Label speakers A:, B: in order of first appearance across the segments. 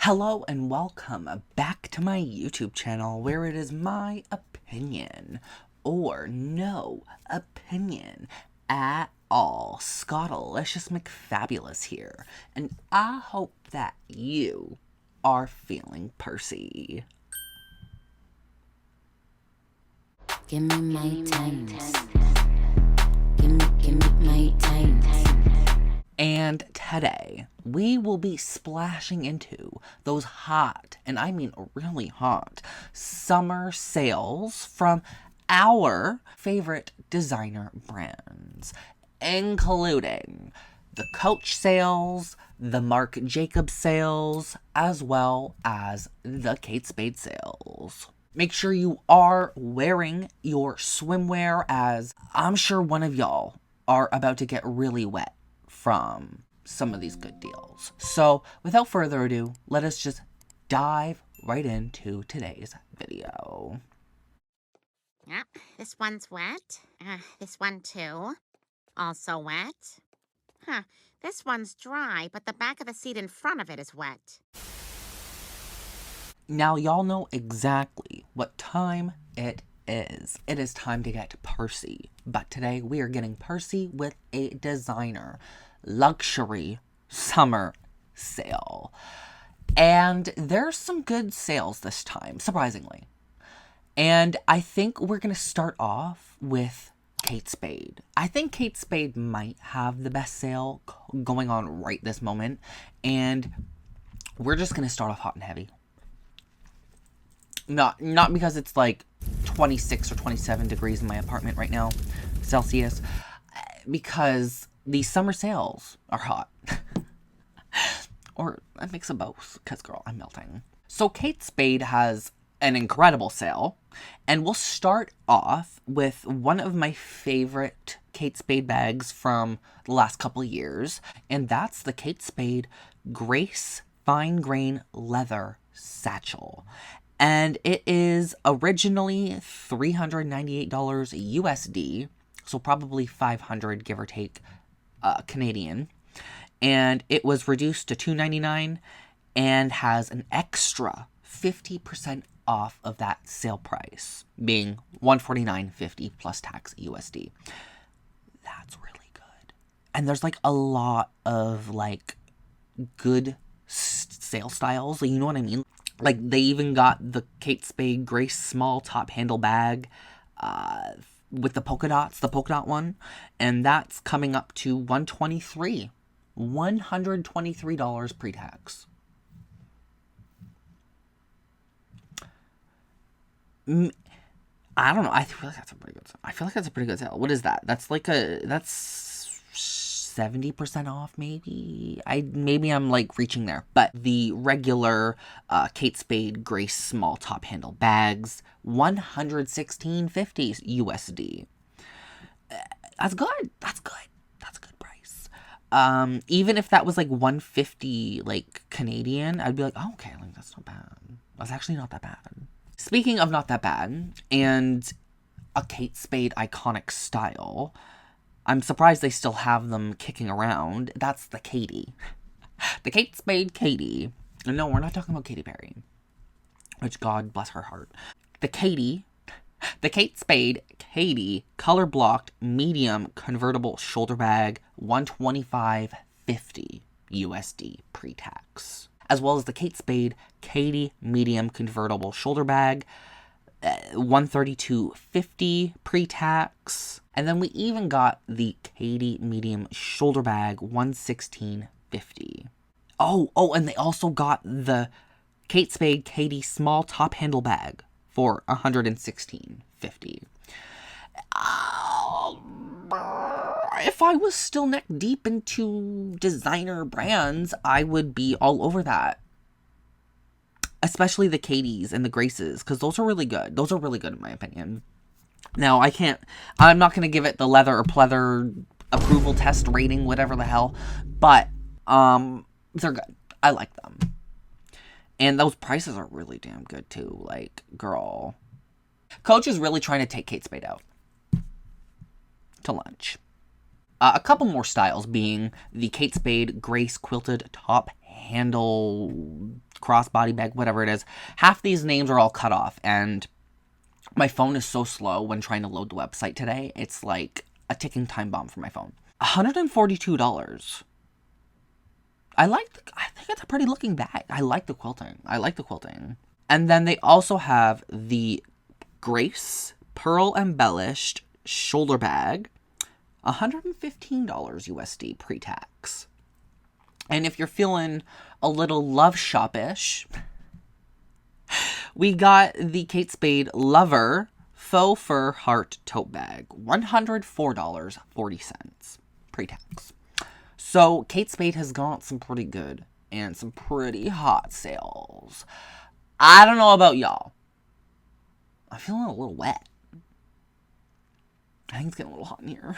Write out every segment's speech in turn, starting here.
A: Hello and welcome back to my YouTube channel where it is my opinion, or no opinion at all. Scottalicious McFabulous here, and I hope that you are feeling Percy.
B: Give me my times. Give me my times.
A: And today, we will be splashing into those hot, and I mean really hot, summer sales from our favorite designer brands, including the Coach sales, the Marc Jacobs sales, as well as the Kate Spade sales. Make sure you are wearing your swimwear, as I'm sure one of y'all are about to get really wet from some of these good deals. So without further ado, let us just dive right into today's video.
C: Yep, this one's wet. This one too. Also wet. Huh, this one's dry, but the back of the seat in front of it is wet.
A: Now y'all know exactly what time it is. It is time to get Percy. But today we are getting Percy with a designer luxury summer sale. And there's some good sales this time, surprisingly. And I think we're going to start off with Kate Spade. I think Kate Spade might have the best sale going on right this moment. And we're just going to start off hot and heavy. Not because it's like 26 or 27 degrees in my apartment right now, Celsius, because these summer sales are hot. Or a mix of both, because girl, I'm melting. So Kate Spade has an incredible sale, and we'll start off with one of my favorite Kate Spade bags from the last couple of years, and that's the Kate Spade Grace Fine Grain Leather Satchel. And it is originally $398 USD, so probably $500 give or take Canadian. And it was reduced to $299 and has an extra 50% off of that sale price, being $149.50 plus tax USD. That's really good. And there's like a lot of like good sale styles, you know what I mean? Like, they even got the Kate Spade Grace small top handle bag with the polka dot one. And that's coming up to $123 pre-tax. I don't know. I feel like that's a pretty good sale. What is that? That's 70% off, maybe. Maybe I'm like reaching there. But the regular Kate Spade Grace small top handle bags, $116.50 USD. That's good. That's a good price. Even if that was like $150 like Canadian, I'd be like, oh, okay, like that's not bad. That's actually not that bad. Speaking of not that bad, and a Kate Spade iconic style, I'm surprised they still have them kicking around. That's the Katie. The Kate Spade Katie. No, we're not talking about Katy Perry, which God bless her heart. The Kate Spade Katie color blocked medium convertible shoulder bag, $125.50 USD pre-tax. As well as the Kate Spade Katie medium convertible shoulder bag, $132.50 pre-tax. And then we even got the Katie medium shoulder bag, $116.50. Oh, and they also got the Kate Spade Katie small top handle bag for $116.50. If I was still neck deep into designer brands, I would be all over that. Especially the Katies and the Graces, because those are really good. Those are really good in my opinion. Now, I'm not going to give it the leather or pleather approval test rating, whatever the hell, but they're good. I like them. And those prices are really damn good too. Like, girl. Coach is really trying to take Kate Spade out to lunch. A couple more styles being the Kate Spade Grace Quilted Top handle, crossbody bag, whatever it is. Half these names are all cut off, and my phone is so slow when trying to load the website today. It's like a ticking time bomb for my phone. $142. I think it's a pretty looking bag. I like the quilting. And then they also have the Grace Pearl Embellished Shoulder Bag. $115 USD pre-tax. And if you're feeling a little love shop-ish, we got the Kate Spade Lover Faux Fur Heart Tote Bag. $104.40 pre-tax. So Kate Spade has got some pretty good and some pretty hot sales. I don't know about y'all. I'm feeling a little wet. I think it's getting a little hot in here.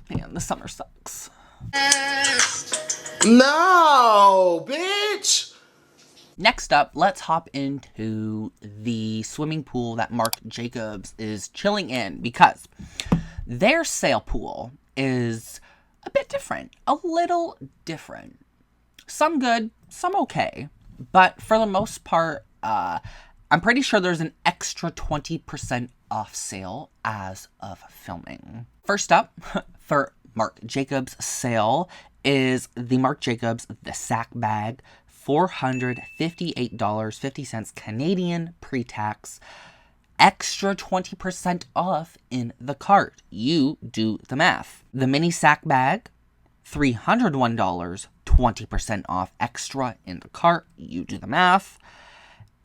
A: Man, the summer sucks.
D: No, bitch!
A: Next up, let's hop into the swimming pool that Marc Jacobs is chilling in, because their sale pool is a bit different. A little different. Some good, some okay. But for the most part, I'm pretty sure there's an extra 20% off sale as of filming. First up, for Marc Jacobs sale is the Marc Jacobs The Sack Bag, $458.50 Canadian pre-tax. Extra 20% off in the cart. You do the math. The mini sack bag, $301, 20% off extra in the cart. You do the math.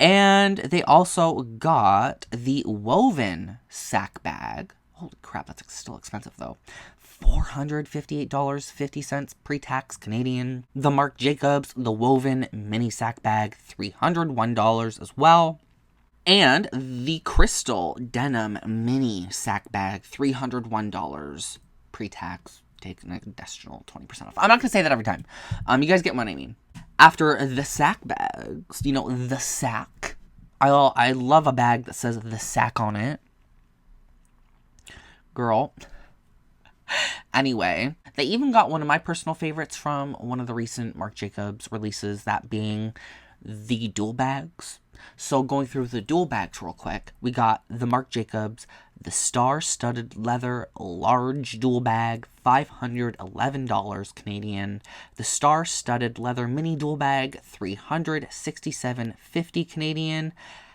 A: And they also got the woven sack bag. Holy crap, that's still expensive though. $458.50 pre-tax Canadian. The Marc Jacobs The Woven Mini Sack Bag, $301 as well. And the Crystal Denim Mini Sack Bag, $301 pre-tax. Take an additional 20% off. I'm not going to say that every time. You guys get what I mean. After the sack bags, you know, the sack. I love a bag that says the sack on it. Girl. Anyway, they even got one of my personal favorites from one of the recent Marc Jacobs releases, that being the dual bags. So going through the dual bags real quick, we got the Marc Jacobs The Star-Studded Leather Large Dual Bag, $511 Canadian. The Star-Studded Leather Mini Dual Bag, $367.50 Canadian.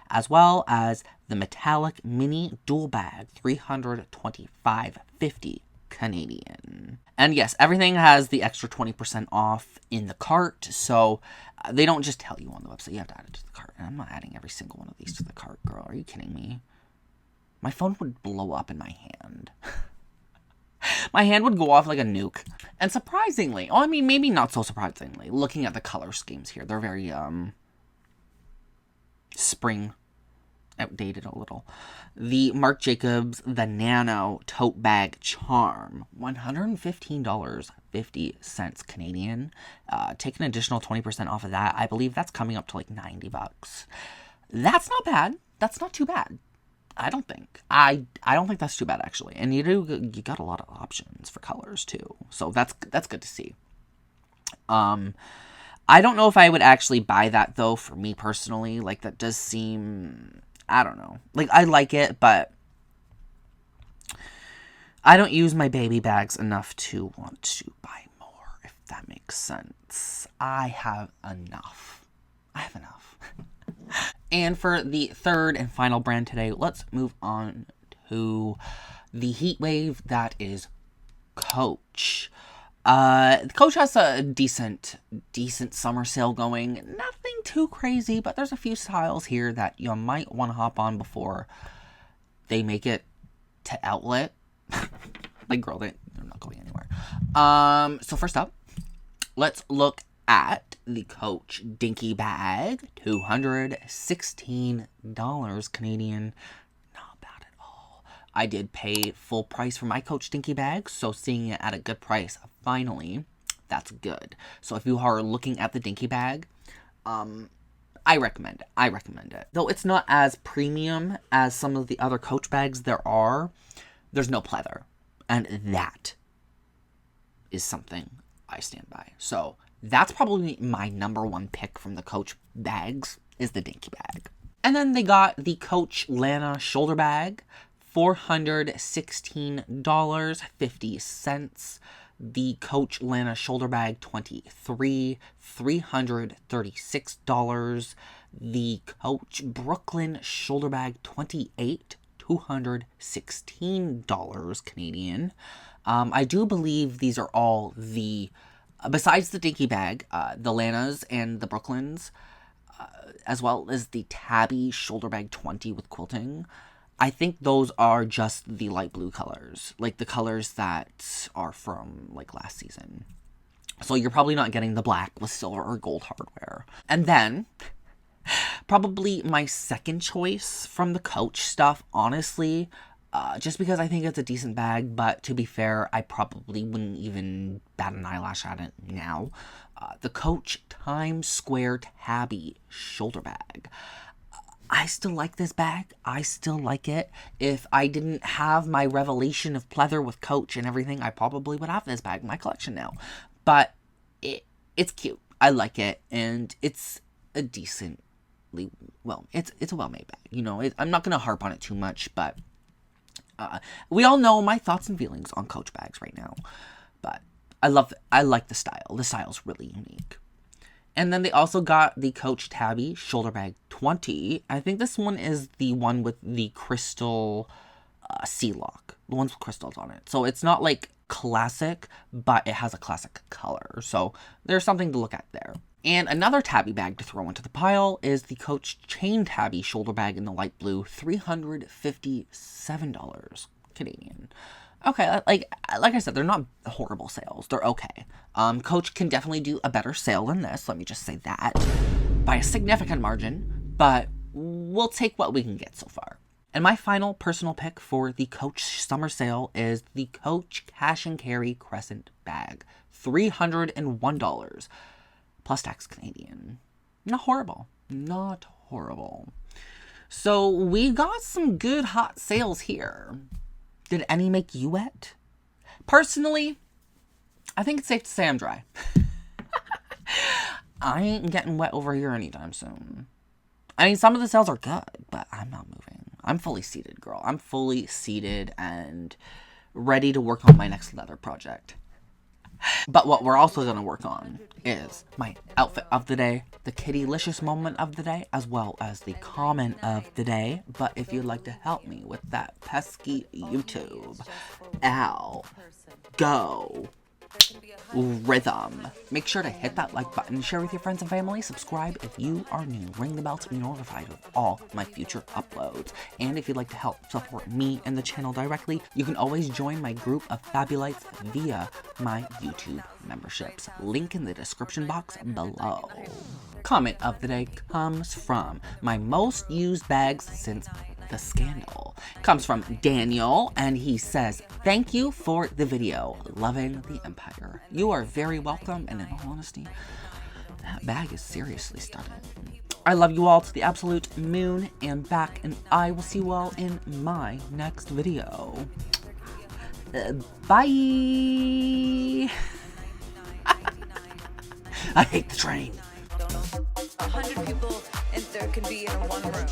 A: As well as the Metallic Mini Dual Bag, $325.50 Canadian. And yes, everything has the extra 20% off in the cart, so they don't just tell you on the website, you have to add it to the cart. And I'm not adding every single one of these to the cart, girl. Are you kidding me? My phone would blow up in my hand. My hand would go off like a nuke. And surprisingly, oh, I mean, maybe not so surprisingly, looking at the color schemes here, they're very, spring, outdated a little. The Marc Jacobs The Nano Tote Bag Charm, $115.50 Canadian. Take an additional 20% off of that. I believe that's coming up to like $90. That's not bad. That's not too bad. I don't think. I don't think that's too bad, actually. And you got a lot of options for colors too. So that's good to see. I don't know if I would actually buy that though, for me personally. Like, that does seem, I don't know. Like, I like it, but I don't use my baby bags enough to want to buy more, if that makes sense. I have enough. And for the third and final brand today, let's move on to the heat wave that is Coach. Coach has a decent summer sale going. Nothing too crazy, but there's a few styles here that you might want to hop on before they make it to outlet. Like, girl, they're not going anywhere. So first up, let's look at the Coach Dinky Bag, $216 Canadian. Not bad at all. I did pay full price for my Coach Dinky Bag, so seeing it at a good price, finally, that's good. So if you are looking at the Dinky Bag, I recommend it. Though it's not as premium as some of the other Coach bags there's no pleather. And that is something I stand by. So That's probably my number one pick from the Coach bags is the Dinky bag. And then they got the Coach Lana shoulder bag, $416.50. The Coach Lana shoulder bag, $336. The Coach Brooklyn shoulder bag, $216 Canadian. I do believe these are all the, besides the Dinky bag, the Lanas and the Brooklyns, as well as the Tabby shoulder bag 20 with quilting. I think those are just the light blue colors, like the colors that are from like last season. So you're probably not getting the black with silver or gold hardware. And then, probably my second choice from the Coach stuff, honestly, just because I think it's a decent bag, but to be fair, I probably wouldn't even bat an eyelash at it now. The Coach Times Square Tabby shoulder bag. I still like this bag. I still like it. If I didn't have my revelation of pleather with Coach and everything, I probably would have this bag in my collection now. But it's cute. I like it, and it's a decently, well, it's a well-made bag. You know, I'm not going to harp on it too much, but we all know my thoughts and feelings on Coach bags right now. But I like the style. The style's really unique. And then they also got the Coach Tabby shoulder bag 20. I think this one is the one with the crystal C-lock. The ones with crystals on it. So it's not like classic, but it has a classic color. So there's something to look at there. And another Tabby bag to throw into the pile is the Coach Chain Tabby shoulder bag in the light blue. $357 Canadian. Okay, like I said, they're not horrible sales. They're okay. Coach can definitely do a better sale than this. Let me just say that. By a significant margin. But we'll take what we can get so far. And my final personal pick for the Coach summer sale is the Coach Cash and Carry Crescent bag. $301. Plus tax Canadian. Not horrible. Not horrible. So we got some good hot sales here. Did any make you wet? Personally, I think it's safe to say I'm dry. I ain't getting wet over here anytime soon. I mean, some of the sales are good, but I'm not moving. I'm fully seated, girl. I'm fully seated and ready to work on my next leather project. But what we're also going to work on is my outfit of the day, the Kittylicious moment of the day, as well as the comment of the day. But if you'd like to help me with that pesky YouTube, ow, go, rhythm. Make sure to hit that like button, share with your friends and family, subscribe if you are new, ring the bell to be notified of all my future uploads. And if you'd like to help support me and the channel directly, you can always join my group of Fabulites via my YouTube memberships. Link in the description box below. Comment of the day comes from my most used bags since the scandal. Comes from Daniel, and he says, "Thank you for the video. Loving the Empire." You are very welcome, and in all honesty, that bag is seriously stunning. I love you all to the absolute moon and back, and I will see you all in my next video. Bye! I hate the train.
E: 100 people and there can be in one room.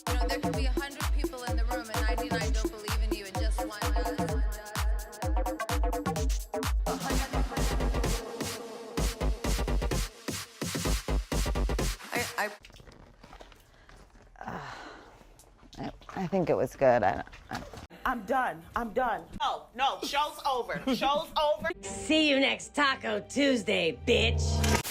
E: You know, there could be 100 people in the room and 99 don't believe in you and just one does.
F: I think it was good.
G: I'm done. No, show's over. Show's over.
H: See you next Taco Tuesday, bitch.